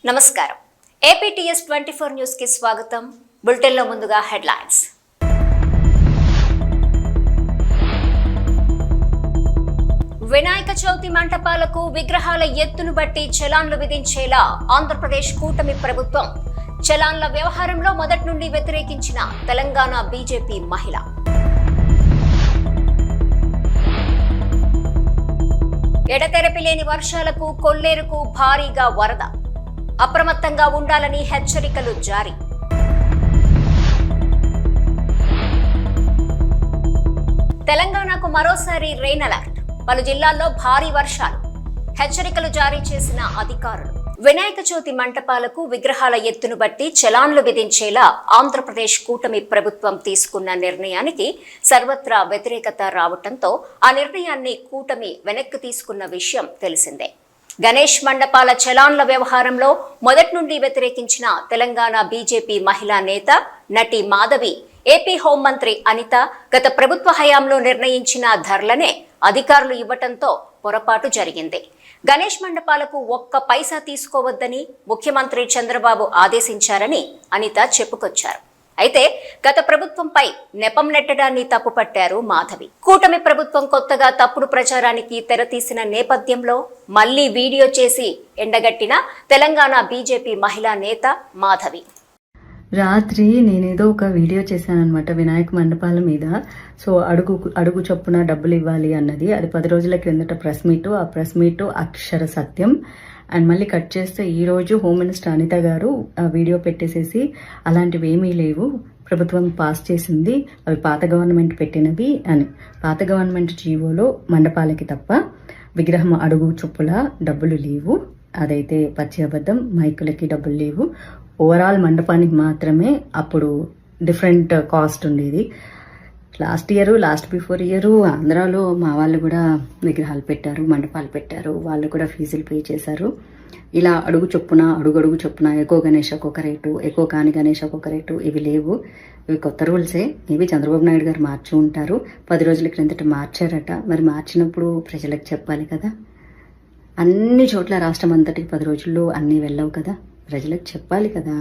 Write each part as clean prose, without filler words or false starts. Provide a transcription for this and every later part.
నమస్కారం. APTS 24 news కి స్వాగతం. బులెటిన్ లో ముందుగా హెడ్లైన్స్. వినాయక చవితి మంటపాలకు విగ్రహాల ఎత్తును బట్టి చలాన్లు విధించేలా ఆంధ్రప్రదేశ్ కూటమి ప్రభుత్వం. చలాన్ల వ్యవహారంలో మొదటి నుండి వ్యతిరేకించిన తెలంగాణ బీజేపీ మహిళ. ఎడతెరపి లేని వర్షాలకు కొల్లేరుకు భారీగా వరద. అప్రమత్తంగా ఉండాలని హెచ్చరికలు జారీ. తెలంగాణకు మరోసారి రెయిన్ అలర్ట్. పలు జిల్లాల్లో భారీ వర్షాలు. హెచ్చరికలు జారీ చేసిన అధికారులు. వినాయక చవితి మంటపాలకు విగ్రహాల ఎత్తును బట్టి చలాన్లు విధించేలా ఆంధ్రప్రదేశ్ కూటమి ప్రభుత్వం తీసుకున్న నిర్ణయానికి సర్వత్రా వ్యతిరేకత రావడంతో ఆ నిర్ణయాన్ని కూటమి వెనక్కి తీసుకున్న విషయం తెలిసిందే. గణేష్ మండపాల చలాన్ల వ్యవహారంలో మొదటి నుండి వ్యతిరేకించిన తెలంగాణ బీజేపీ మహిళా నేత నటి మాధవి, ఏపీ హోంమంత్రి అనిత గత ప్రభుత్వ హయాంలో నిర్ణయించిన ధరలనే అధికారులు ఇవ్వటంతో పొరపాటు జరిగింది. గణేష్ మండపాలకు ఒక్క పైసా తీసుకోవద్దని ముఖ్యమంత్రి చంద్రబాబు ఆదేశించారని అనిత చెప్పుకొచ్చారు. అయితే గత ప్రభుత్వంపై నెపం నెట్టడాన్ని తప్పుపట్టారు మాధవి. కూటమి ప్రభుత్వం కొత్తగా తప్పుడు ప్రచారానికి తెరతీసిన నేపథ్యంలో మళ్లీ వీడియో చేసి ఎండగట్టిన తెలంగాణ బీజేపీ మహిళా నేత మాధవి. రాత్రి నేనేదో ఒక వీడియో చేశానమాట వినాయక మండపాల మీద. సో అడుగు చొప్పున డబ్బులు ఇవ్వాలి అన్నది. అది 10 రోజుల క్రిందట ప్రెస్ మీటు. ఆ ప్రెస్ మీటు అక్షర సత్యం. అండ్ మళ్ళీ కట్ చేస్తే ఈరోజు హోమ్ మినిస్టర్ అనిత గారు ఆ వీడియో పెట్టేసేసి అలాంటివి ఏమీ లేవు, ప్రభుత్వం పాస్ చేసింది, అవి పాత గవర్నమెంట్ పెట్టినవి అని. పాత గవర్నమెంట్ జీవోలో మండపాలకి తప్ప విగ్రహం అడుగు చొప్పుల డబ్బులు లేవు. అదైతే పచ్చి అబద్ధం. మైకులకి డబ్బులు లేవు. ఓవరాల్ మండపానికి మాత్రమే అప్పుడు డిఫరెంట్ కాస్ట్ ఉండేది. లాస్ట్ బిఫోర్ ఇయర్ ఆంధ్రాలో మా వాళ్ళు కూడా విగ్రహాలు పెట్టారు, మండపాలు పెట్టారు. వాళ్ళు కూడా ఫీజులు పే చేశారు. ఇలా అడుగు చొప్పున ఎక్కువ గణేష్ ఒక్కొక్క రేటు, ఎక్కువ కాని గణేష్ ఒక్కొక్క రేటు, ఇవి లేవు. ఇవి కొత్త రూల్సే. మేబీ చంద్రబాబు నాయుడు గారు మార్చి ఉంటారు. 10 రోజుల క్రిందట మార్చారట. మరి మార్చినప్పుడు ప్రజలకు చెప్పాలి కదా. అన్ని చోట్ల రాష్ట్రం అంతటికి 10 రోజుల్లో అన్నీ వెళ్ళవు కదా, ప్రజలకు చెప్పాలి కదా.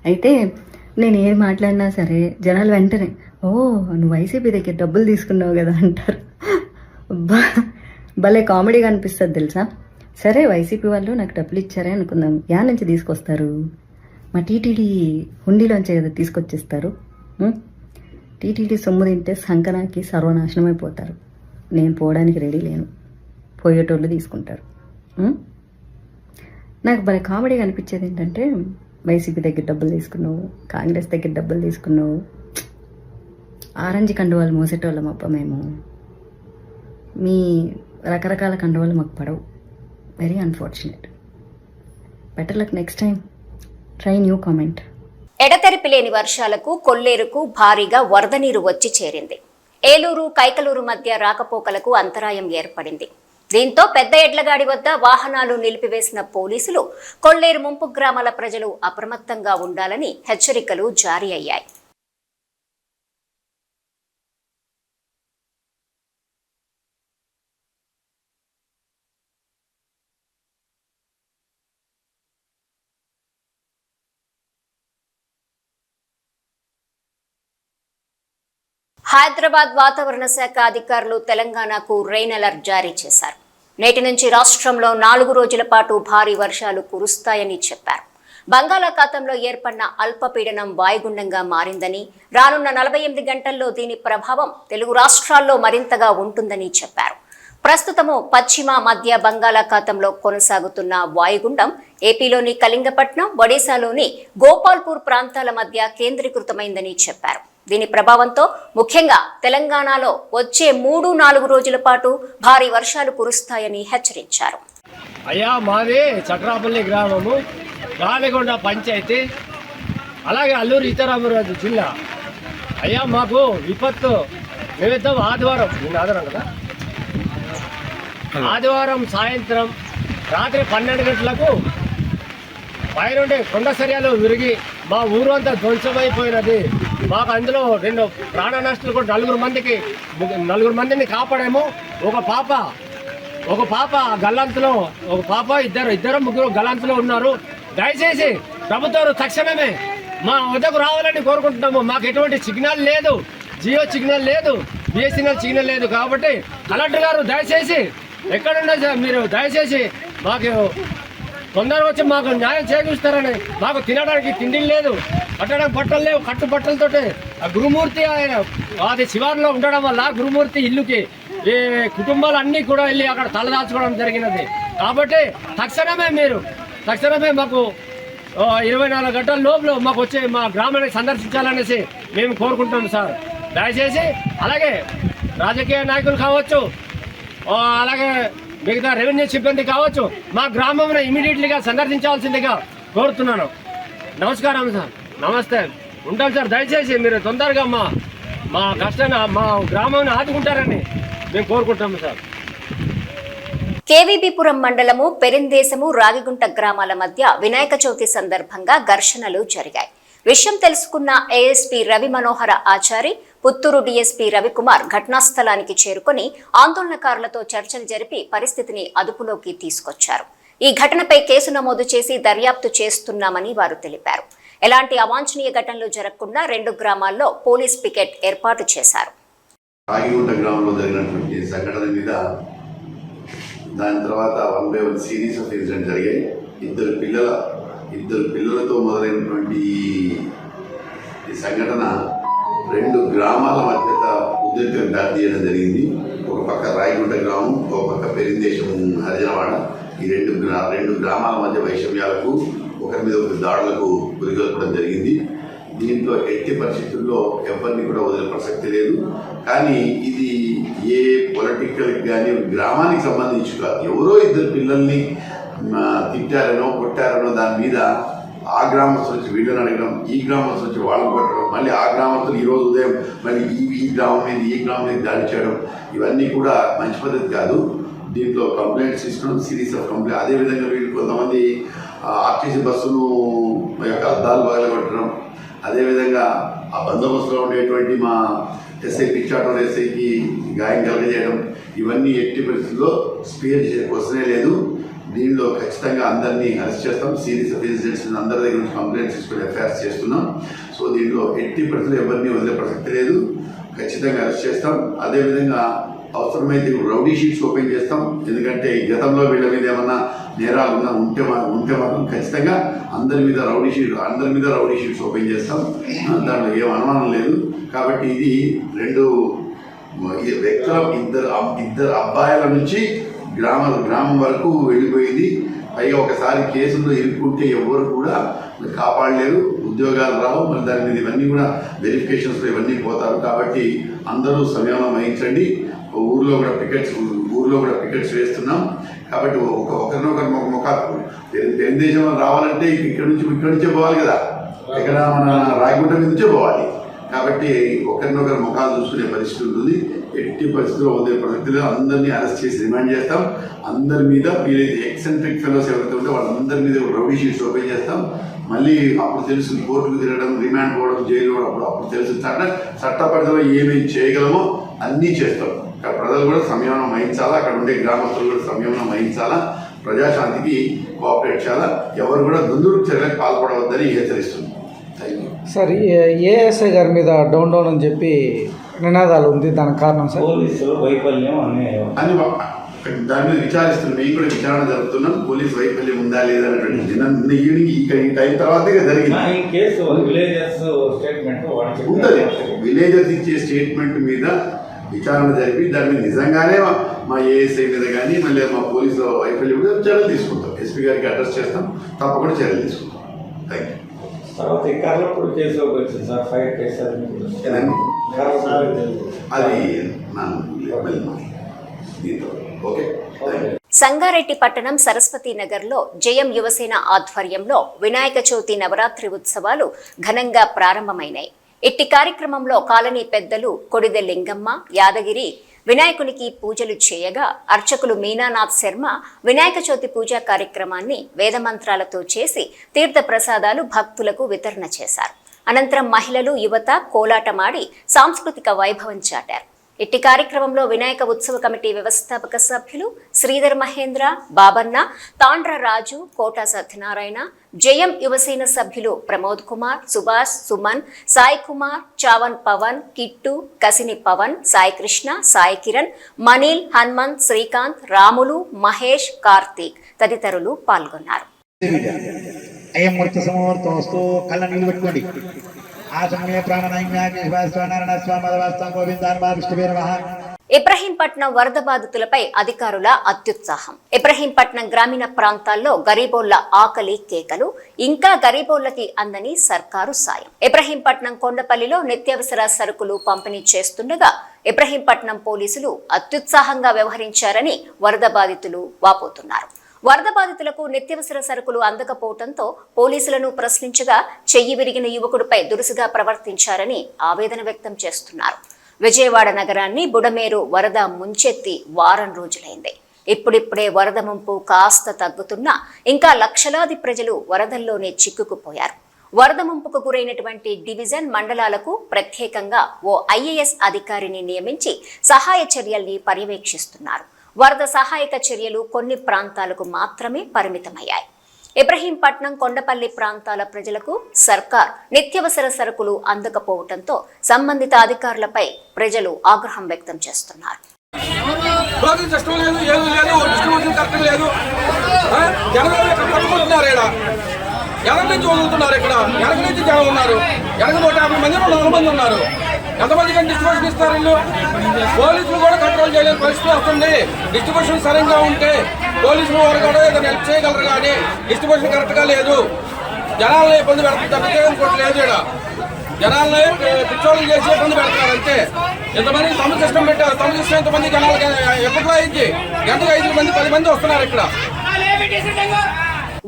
అయితే నేను ఏం మాట్లాడినా సరే జనాలు వెంటనే ఓ నువ్వు వైసీపీ దగ్గర డబ్బులు తీసుకున్నావు కదా అంటారు. భలే కామెడీగా అనిపిస్తుంది తెలుసా. సరే వైసీపీ వాళ్ళు నాకు డబ్బులు ఇచ్చారే అనుకుందాం. యా నుంచి తీసుకొస్తారు? మా టీటీడీ హుండీలోంచే కదా తీసుకొచ్చేస్తారు. టీటీడీ సొమ్ము తింటే సంకనాకి సర్వనాశనం అయిపోతారు. నేను పోవడానికి రెడీ లేను. పోయేటోళ్ళు తీసుకుంటారు. నాకు భలే కామెడీగా అనిపించేది ఏంటంటే వైసీపీ దగ్గర డబ్బులు తీసుకున్నావు, కాంగ్రెస్ దగ్గర డబ్బులు తీసుకున్నావు. ఆరెంజ్ కండువాలు మోసేటోళ్ళం అప్ప మేము. మీ రకరకాల కండువాలు మాకు పడవు. Very unfortunate. Better luck next time. Try new comment. ఎడతెరిపి లేని వర్షాలకు కొల్లేరుకు భారీగా వరద నీరు వచ్చి చేరింది. ఏలూరు కైకలూరు మధ్య రాకపోకలకు అంతరాయం ఏర్పడింది. దీంతో పెద్ద ఎడ్లగాడి వద్ద వాహనాలు నిలిపివేసిన పోలీసులు కొల్లేరు ముంపు గ్రామాల ప్రజలు అప్రమత్తంగా ఉండాలని హెచ్చరికలు జారీ అయ్యాయి. హైదరాబాద్ వాతావరణ శాఖ అధికారులు తెలంగాణకు రెయిన్ అలర్ట్ జారీ చేశారు. నేటి నుంచి రాష్ట్రంలో 4 రోజుల పాటు భారీ వర్షాలు కురుస్తాయని చెప్పారు. బంగాళాఖాతంలో ఏర్పడిన అల్పపీడనం వాయుగుండంగా మారిందని, రానున్న 48 గంటల్లో దీని ప్రభావం తెలుగు రాష్ట్రాల్లో మరింతగా ఉంటుందని చెప్పారు. ప్రస్తుతము పశ్చిమ మధ్య బంగాళాఖాతంలో కొనసాగుతున్న వాయుగుండం ఏపీలోని కళింగపట్నం, ఒడిశాలోని గోపాల్పూర్ ప్రాంతాల మధ్య కేంద్రీకృతమైందని చెప్పారు. దీని ప్రభావంతో ముఖ్యంగా తెలంగాణలో వచ్చే 3-4 రోజుల పాటు భారీ వర్షాలు కురుస్తాయని హెచ్చరించారు. అయ్యా మాది చక్రాపల్లి గ్రామము, గాలిగొండ పంచాయతీ, అలాగే అల్లూరు సీతారామరాజు జిల్లా. అయ్యా మాకు విపత్తు నిమిత్తం ఆదివారం సాయంత్రం రాత్రి 12 గంటలకు పైనుండి కొండ సరియాలు విరిగి మా ఊరు అంతా ధ్వంసమైపోయినది. మాకు అందులో 2 ప్రాణ నష్టాలు కూడా 4 మందిని కాపాడాము. ఒక పాప గల్లంతులో, ఒక పాప ఇద్దరు ముగ్గురు గల్లంతులో ఉన్నారు. దయచేసి ప్రభుత్వం తక్షణమే మా వద్దకు రావాలని కోరుకుంటున్నాము. మాకు ఎటువంటి సిగ్నల్ లేదు, జియో సిగ్నల్ లేదు, బిఎస్ఎన్ఎల్ సిగ్నల్ లేదు. కాబట్టి కలెక్టర్ గారు దయచేసి ఎక్కడున్నా సార్ మీరు దయచేసి మాకు తొందరగా వచ్చి మాకు న్యాయం చేకూరుస్తారని. మాకు తినడానికి తిండి లేదు, కట్టడానికి బట్టలు లేవు, కట్టు బట్టలతోటి ఆ గురుమూర్తి అది శివారులో ఉండడం వల్ల గురుమూర్తి ఇల్లుకి ఈ కుటుంబాలు అన్నీ కూడా వెళ్ళి అక్కడ తలదాల్చుకోవడం జరిగినది. కాబట్టి తక్షణమే మాకు 24 గంటల లోపల మాకు వచ్చి మా గ్రామాన్ని సందర్శించాలనేసి మేము కోరుకుంటున్నాం సార్. దయచేసి అలాగే రాజకీయ నాయకులు కావచ్చు, అలాగే మిగతా రెవెన్యూ సిబ్బంది కావచ్చు, మా గ్రామంలో ఇమీడియట్లీగా సందర్శించాల్సిందిగా కోరుతున్నాను. నమస్కారం సార్, నమస్తే, ఉంటాం సార్. దయచేసి మీరు తొందరగా మా కష్టాన్ని మా గ్రామాన్ని ఆదుకుంటారని మేము కోరుకుంటాము సార్. కేవీబీపురం మండలము పెరిందేశము రాగిగుంట గ్రామాల మధ్య వినాయక చవితి సందర్భంగా ఘర్షణలు జరిగాయి. విషయం తెలుసుకున్న ఏఎస్పీ రవి మనోహర ఆచారి, పుత్తూరు డీఎస్పీ రవికుమార్ ఘటనాస్థలానికి చేరుకుని ఆందోళనకారులతో చర్చలు జరిపి పరిస్థితిని అదుపులోకి తీసుకొచ్చారు. ఈ ఘటనపై కేసు నమోదు చేసి దర్యాప్తు చేస్తున్నామని వారు తెలిపారు. ఎలాంటి అవాంఛనీయ ఘటనలు జరగకుండా 2 గ్రామాల్లో పోలీస్ పికెట్ ఏర్పాటు చేశారు. రాగిగుంట గ్రామంలో జరిగినటువంటి సంఘటన మీద దాని తర్వాత 1 by 1 సిరీస్ ఆఫ్ ఇన్సిడెంట్ జరిగాయి. ఇద్దరు పిల్లలతో మొదలైనటువంటి ఈ సంఘటన 2 గ్రామాల మధ్య ఉద్రిక్తతకు దారితీయడం జరిగింది. ఒక పక్క రాగిగుంట గ్రామం, ఒక పక్క పెరిందేశం హరిజనవాడ. ఈ రెండు గ్రామాల మధ్య వైషమ్యాలకు, ఒకరి మీద ఒకరి దాడులకు గురిగొల్పడం జరిగింది. దీంట్లో ఎట్టి పరిస్థితుల్లో ఎవరిని కూడా వదిలే ప్రసక్తి లేదు. కానీ ఇది ఏ పొలిటికల్ కానీ గ్రామానికి సంబంధించి కాదు. ఎవరో 2 పిల్లల్ని తిట్టారనో కొట్టారనో దాని మీద ఆ గ్రామస్తులు వచ్చి వీళ్ళని అడగడం, ఈ గ్రామస్తులు వచ్చి వాళ్ళని కొట్టడం, మళ్ళీ ఆ గ్రామస్తులు ఈరోజు ఉదయం మళ్ళీ ఈ గ్రామం మీద దాడి చేయడం, ఇవన్నీ కూడా మంచి పద్ధతి కాదు. దీంట్లో కంప్లైంట్స్ ఇస్తున్నాం, సిరీస్ ఆఫ్ కంప్లైంట్. అదేవిధంగా వీళ్ళు కొంతమంది ఆర్టీసీ బస్సును యొక్క అద్దాలు పగలగొట్టడం, అదేవిధంగా ఆ బందోబస్తులో ఉండేటువంటి మా ఎస్ఐ పిచ్చాటోర్ ఎస్ఐకి గాయం కలగజేయడం, ఇవన్నీ ఎట్టి పరిస్థితుల్లో స్పేర్ చేసే క్వశ్చనే లేదు. దీనిలో ఖచ్చితంగా అందరినీ అరెస్ట్ చేస్తాం. సిరీస్ ఆఫ్ ఇన్సిడెంట్స్ అందరి దగ్గర నుంచి కంప్లైంట్స్ తీసుకుని ఎఫ్ఐఆర్స్ చేస్తున్నాం. సో దీంట్లో ఎట్టి పరిస్థితుల్లో ఎవరిని వదిలే ప్రసక్తి లేదు, ఖచ్చితంగా అరెస్ట్ చేస్తాం. అదేవిధంగా అవసరమైతే రౌడీ షీట్స్ ఓపెన్ చేస్తాం. ఎందుకంటే గతంలో వీళ్ళ మీద ఏమన్నా నేరాలు ఉంటే మాత్రం ఖచ్చితంగా అందరి మీద రౌడీ షీట్స్ ఓపెన్ చేస్తాం. దాంట్లో ఏం అనుమానం లేదు. కాబట్టి ఇది 2 వ్యక్తుల ఇద్దరు అబ్బాయిల నుంచి గ్రామం వరకు వెళ్ళిపోయింది. పైగా ఒకసారి కేసులో ఇరుక్కుంటే ఎవరు కూడా కాపాడలేరు, ఉద్యోగాలు రావు, మరి దాని మీద ఇవన్నీ కూడా వెరిఫికేషన్స్లో ఇవన్నీ పోతారు. కాబట్టి అందరూ సంయమనం వహించండి. ఊర్లో కూడా పికెట్స్ వేస్తున్నాం. కాబట్టి ఒకరినొకరు ముఖాలు తెలుగుదేశంలో రావాలంటే ఇక్కడ నుంచే పోవాలి కదా, ఇక్కడ మన రాయగుంట మీద నుంచే పోవాలి. కాబట్టి ఒకరినొకరు ముఖాలు చూసుకునే పరిస్థితి ఉంటుంది. ఎట్టి పరిస్థితుల్లో వదిలే ప్రసక్తిలో అందరినీ అరెస్ట్ చేసి రిమాండ్ చేస్తాం. అందరి మీద వీలైతే ఎక్సెంట్రిక్ ఫెలోస్ ఎవరైతే ఉంటే వాళ్ళందరి మీద రౌడీ షీట్స్ ఓపెన్ చేస్తాం. మళ్ళీ అప్పుడు తెలుసు కోర్టుకు తిరగడం, రిమాండ్ పోవడం, జైలు పోవడం, అప్పుడు తెలుసు చట్ట పరిధిలో ఏమేమి చేయగలమో అన్నీ చేస్తాం. ప్రజలు కూడా సంయమనం వహించాలా, అక్కడ ఉండే గ్రామస్తులు కూడా సంయమనం వహించాలా, ప్రజాశాంతికి కోఆపరేట్ చేయాలా, ఎవరు కూడా దుందుడు చర్యలకు పాల్పడవద్దని హెచ్చరిస్తుంది. సార్, ఏఎస్ఐ గారి మీద డౌన్ అని చెప్పి నినాదాలు ఉంది, దానికి కారణం సార్ పోలీసులు వైఫల్యం అని దాని మీద విచారిస్తున్నాం. మేము కూడా విచారణ జరుపుతున్నాం. పోలీస్ వైఫల్యం ఉందా లేదా అనేటువంటి నిన్న ఈవినింగ్ ఈ టైం తర్వాతే జరిగింది. ఉంటుంది. విలేజర్స్ ఇచ్చే స్టేట్మెంట్ మీద విచారణ జరిపి దాని మీద నిజంగానే మా ఏఎస్ఐ మీద కానీ మళ్ళీ మా పోలీసు వైఫల్యం మీద చర్యలు తీసుకుంటాం. ఎస్పీ గారికి అడ్రస్ చేస్తాం, తప్పకుండా చర్యలు తీసుకుంటాం. Thank you. తర్వాత కర్లపూడి కేసు వచ్చింది సార్, 5 కేసు అది ఓకే. సంగారెడ్డి పట్టణం సరస్వతి నగర్లో జయం యువసేన ఆధ్వర్యంలో వినాయక చవితి నవరాత్రి ఉత్సవాలు ఘనంగా ప్రారంభమైనాయి. ఇట్టి కార్యక్రమంలో కాలనీ పెద్దలు కొడిదె లింగమ్మ, యాదగిరి వినాయకునికి పూజలు చేయగా అర్చకులు మీనానాథ్ శర్మ వినాయక చవితి పూజా కార్యక్రమాన్ని వేదమంత్రాలతో చేసి తీర్థ ప్రసాదాలు భక్తులకు వితరణ చేశారు. అనంతరం మహిళలు, యువత కోలాటమాడి సాంస్కృతిక వైభవం చాటారు. ఇట్టి కార్యక్రమంలో వినాయక ఉత్సవ కమిటీ వ్యవస్థాపక సభ్యులు శ్రీధర్ మహేంద్ర, బాబన్న, తాండ్ర రాజు, కోట సత్యనారాయణ, జయం యువసేన సభ్యులు ప్రమోద్ కుమార్, సుభాష్, సుమన్, సాయి కుమార్, చావన్ పవన్, కిట్టు, కసిని పవన్, సాయి కృష్ణ, సాయి కిరణ్, మనీల్, హనుమంత్, శ్రీకాంత్, రాములు, మహేష్, కార్తీక్ తదితరులు పాల్గొన్నారు. అయం మూర్తి సమూర్తోస్తు కళ్ళ నీళ్ళు పెట్టుకోండి. ఆ సమయ ఇబ్రహీంపట్నం వరద బాధితులపై అధికారుల అత్యుత్సాహం. ఇబ్రహీంపట్నం గ్రామీణ ప్రాంతాల్లో గరీబోళ్ల ఆకలి కేకలు, ఇంకా గరీబోళ్లకి అందని సర్కారు సాయం. ఇబ్రహీంపట్నం కొండపల్లిలో నిత్యావసర సరుకులు పంపిణీ చేస్తుండగా ఇబ్రహీంపట్నం పోలీసులు అత్యుత్సాహంగా వ్యవహరించారని వరద బాధితులు వాపోతున్నారు. వరద బాధితులకు నిత్యావసర సరుకులు అందకపోవడంతో పోలీసులను ప్రశ్నించగా చెయ్యి విరిగిన యువకుడిపై దురుసుగా ప్రవర్తించారని ఆవేదన వ్యక్తం చేస్తున్నారు. విజయవాడ నగరాన్ని బుడమేరు వరద ముంచెత్తి వారం రోజులైంది. ఇప్పుడిప్పుడే వరద ముంపు కాస్త తగ్గుతున్నా ఇంకా లక్షలాది ప్రజలు వరదల్లోనే చిక్కుకుపోయారు. వరద ముంపుకు గురైనటువంటి డివిజన్ మండలాలకు ప్రత్యేకంగా ఓ ఐఏఎస్ అధికారిని నియమించి సహాయ చర్యల్ని పర్యవేక్షిస్తున్నారు. వరద సహాయక చర్యలు కొన్ని ప్రాంతాలకు మాత్రమే పరిమితమయ్యాయి. ఇబ్రహీంపట్నం, కొండపల్లి ప్రాంతాల ప్రజలకు సర్కార్ నిత్యావసర సరుకులు అందకపోవడంతో సంబంధిత అధికారులపై ప్రజలు ఆగ్రహం వ్యక్తం చేస్తున్నారు. ఎంతమందికి డిస్ట్రిబ్యూషన్ ఇస్తారు వీళ్ళు? పోలీసులు కూడా కంట్రోల్ చేయలేని పరిస్థితి వస్తుంది. డిస్ట్రిబ్యూషన్ సరిగ్గా ఉంటే పోలీసులు వారు కూడా ఏదైనా హెల్ప్ చేయగలరు, కానీ డిస్ట్రిబ్యూషన్ కరెక్ట్గా లేదు. జనాలను ఇబ్బంది పెడుతుంది అనుకోవట్లేదు. ఇక్కడ జనాలని పిచ్చోళ్ళు చేసి ఇబ్బంది పెడుతున్నారు అంతే. ఎంతమంది తమ సిస్టమ్ పెట్టారు, తమ సిస్టమ్ ఎంతమంది జనాలకి ఎప్పట్లో అయింది? గంటకు 5 మంది 10 మంది వస్తున్నారు ఇక్కడ.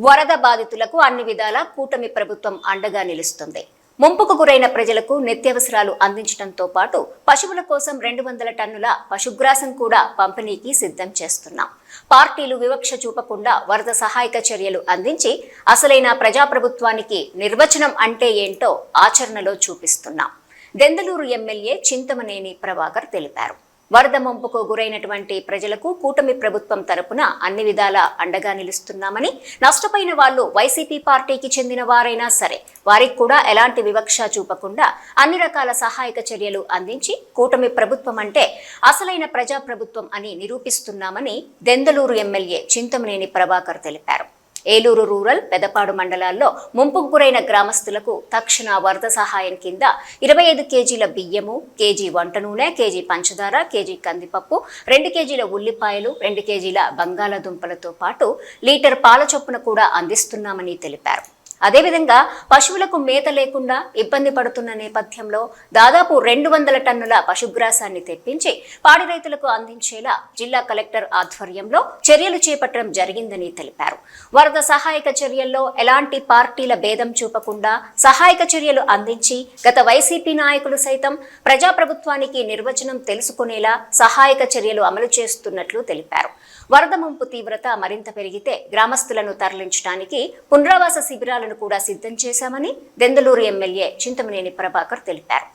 వరద బాధితులకు అన్ని విధాలా కూటమి ప్రభుత్వం అండగా నిలుస్తుంది. ముంపుకు గురైన ప్రజలకు నిత్యావసరాలు అందించడంతో పాటు పశువుల కోసం 200 టన్నుల పశుగ్రాసం కూడా పంపిణీకి సిద్ధం చేస్తున్నాం. పార్టీలు వివక్ష చూపకుండా వరద సహాయక చర్యలు అందించి అసలైన ప్రజాప్రభుత్వానికి నిర్వచనం అంటే ఏంటో ఆచరణలో చూపిస్తున్నాం. దెందలూరు ఎమ్మెల్యే చింతమనేని ప్రభాకర్ తెలిపారు. వరద ముంపుకు గురైనటువంటి ప్రజలకు కూటమి ప్రభుత్వం తరపున అన్ని విధాలా అండగా నిలుస్తున్నామని, నష్టపోయిన వాళ్లు వైసీపీ పార్టీకి చెందిన వారైనా సరే వారికి కూడా ఎలాంటి వివక్ష చూపకుండా అన్ని రకాల సహాయక చర్యలు అందించి కూటమి ప్రభుత్వం అంటే అసలైన ప్రజాప్రభుత్వం అని నిరూపిస్తున్నామని దెందలూరు ఎమ్మెల్యే చింతమనేని ప్రభాకర్ తెలిపారు. ఏలూరు రూరల్, పెదపాడు మండలాల్లో ముంపుకు గురైన గ్రామస్తులకు తక్షణ వరద సహాయం కింద 25 కేజీల బియ్యము, కేజీ వంట నూనె, కేజీ పంచదార, కేజీ కందిపప్పు, 2 కేజీల ఉల్లిపాయలు, 2 కేజీల బంగాళాదుంపలతో పాటు లీటర్ పాల చొప్పున కూడా అందిస్తున్నామని తెలిపారు. అదేవిధంగా పశువులకు మేత లేకుండా ఇబ్బంది పడుతున్న నేపథ్యంలో దాదాపు 200 టన్నుల పశుగ్రాసాన్ని తెప్పించి పాడి రైతులకు అందించేలా జిల్లా కలెక్టర్ ఆధ్వర్యంలో చర్యలు చేపట్టడం జరిగిందని తెలిపారు. వరద సహాయక చర్యల్లో ఎలాంటి పార్టీల భేదం చూపకుండా సహాయక చర్యలు అందించి గత వైసీపీ నాయకులు సైతం ప్రజాప్రభుత్వానికి నిర్వచనం తెలుసుకునేలా సహాయక చర్యలు అమలు చేస్తున్నట్లు తెలిపారు. వరద ముంపు తీవ్రత మరింత పెరిగితే గ్రామస్తులను తరలించడానికి పునరావాస శిబిరాలను కూడా సిద్ధం చేశామని దెందలూరు ఎమ్మెల్యే చింతమనేని ప్రభాకర్ తెలిపారు.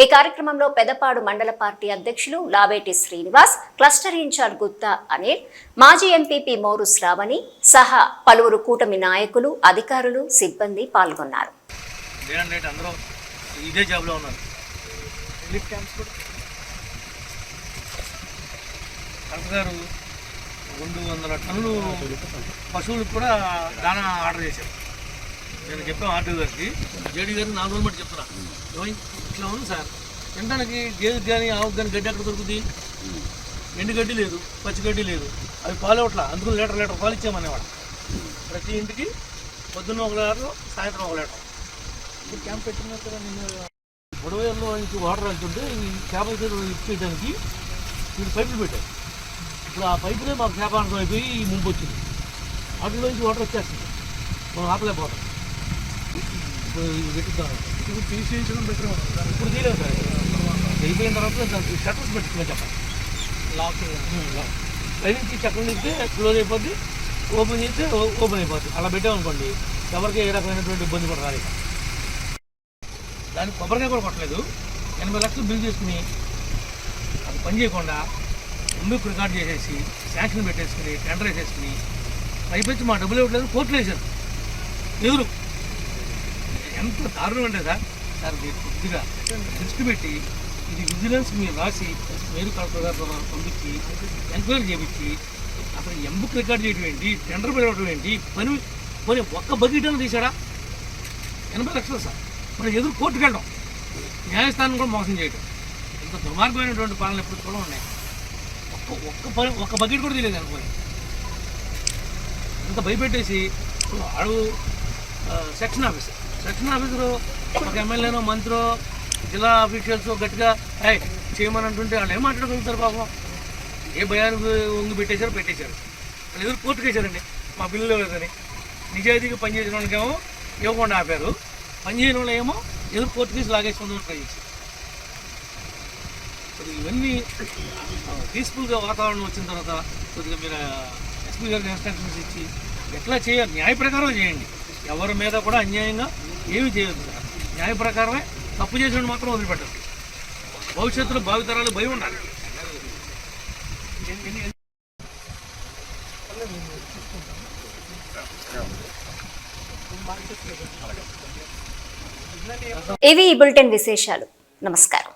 ఈ కార్యక్రమంలో పెదపాడు మండల పార్టీ అధ్యక్షులు లావేటి శ్రీనివాస్, క్లస్టర్ ఇన్ఛార్జ్ గుత్తా అనిల్, మాజీ ఎంపీపీ మోరు శ్రావణి సహా పలువురు కూటమి నాయకులు, అధికారులు, సిబ్బంది పాల్గొన్నారు. గారు 200 టన్నులు పశువులకు కూడా దానా ఆర్డర్ చేశారు. నేను చెప్పాను ఆర్డర్ గారికి, జేడీ గారికి 4 రోజులు బట్టి చెప్తున్నా, ఇట్లా ఉంది సార్, తినడానికి గేదెకి కానీ ఆవుకి కానీ గడ్డి ఎక్కడ దొరుకుతుంది? ఎండు గడ్డి లేదు, పచ్చి గడ్డి లేదు, అవి పాలు ఇవ్వట్లా. అందుకని లీటర్ పాలు ఇచ్చామనేవాడు. ప్రతి ఇంటికి పొద్దున్న 1 లీటర్, సాయంత్రం 1 లీటర్. ఇప్పుడు క్యాంప్ పెట్టిన కదా, నిన్న గొడవల్లో ఇంక వాటర్ వెళ్తుంటే ఈ చేప ఇచ్చేయడానికి మీరు పైపులు పెట్టారు. ఇప్పుడు ఆ పైపులే మాకు చేపాలకం అయిపోయి ఈ ముంపు వచ్చింది. వాటిలో నుంచి వాటర్ వచ్చేస్తుంది, మనం ఆపలేకపోతాం. ఇప్పుడు ఇది పెట్టిద్దాం, ఇప్పుడు తీసేయడం బెటర్. ఇప్పుడు తీయలేదు సార్, అయిపోయిన తర్వాత దానికి షట్టర్స్ పెట్టుకుని చెప్పండి. లాక్ పైనుంచి చక్రం ఇస్తే క్లోజ్ అయిపోద్ది, ఓపెన్ చేస్తే ఓపెన్ అయిపోద్ది. అలా పెట్టామనుకోండి ఎవరికి ఏ రకమైనటువంటి ఇబ్బంది కూడా రాలేదు. దానికి కొబ్బరికాయ కూడా కొట్టలేదు. 80 లక్షలు బిల్ చేసుకుని అది పని చేయకుండా ముందుకు రికార్డ్ చేసేసి శాంక్షన్ పెట్టేసుకుని టెండర్ వేసేసుకుని పైపెచ్చి మా డబ్బులు ఇవ్వట్లేదు కోర్టులు వేశారు ఎదురు. ఎంత దారుణం అంటే సార్ మీరు కొద్దిగా దృష్టి పెట్టి ఇది విజిలెన్స్ మీరు రాసి మీరు కలెక్టర్ గారు పంపించి ఎంక్వైరీ చేయించి అసలు ఎంబుక్ రికార్డ్ చేయడం ఏంటి, టెండర్ పెట్టడం ఏంటి, పని ఒక్క బకెట్ అని తీసాడా? 80 లక్షలు సార్. మరి ఎదురు కోర్టుకు వెళ్ళడం, న్యాయస్థానం కూడా మోసం చేయడం, ఇంత దుర్మార్గమైనటువంటి పాలన ఎప్పుడు కూడా ఉన్నాయి. ఒక్క బకెట్ కూడా తెలియదు అనుకోని ఇంత భయపెట్టేసి అడుగు సెక్షన్ ఆఫీసరు ఒక ఎమ్మెల్యేనో మంత్రో జిల్లా ఆఫీషియల్స్ గట్టిగా చేయమని అంటుంటే వాళ్ళు ఏం మాట్లాడగలుగుతారు పాపం? ఏ భయానికి వంగి పెట్టేశారు. వాళ్ళు ఎదురు కోర్టుకు వేశారండి మా బిల్లులో లేదని. నిజాయితీగా పనిచేసిన వాళ్ళకేమో ఇవ్వకుండా ఆపారు, పనిచేయని వాళ్ళు ఏమో ఎదురు కోర్టు కేసు లాగేసుకుందామని ట్రై చేశారు. ఇవన్నీ పీస్ఫుల్గా వాతావరణం వచ్చిన తర్వాత కొద్దిగా మీరు ఎస్పీ గారికి ఇన్స్ట్రక్షన్స్ ఇచ్చి ఎట్లా చేయాలి, న్యాయ ప్రకారం చేయండి. ఎవరి మీద కూడా అన్యాయంగా ఏమీ చేయొద్దు సార్. న్యాయ ప్రకారమే, తప్పు చేసిన మాత్రం వదిలిపెట్టదు. భవిష్యత్తులో భావితరాలు భయం ఉండాలి. ఇవి ఈ బులెటిన్ విశేషాలు. నమస్కారం.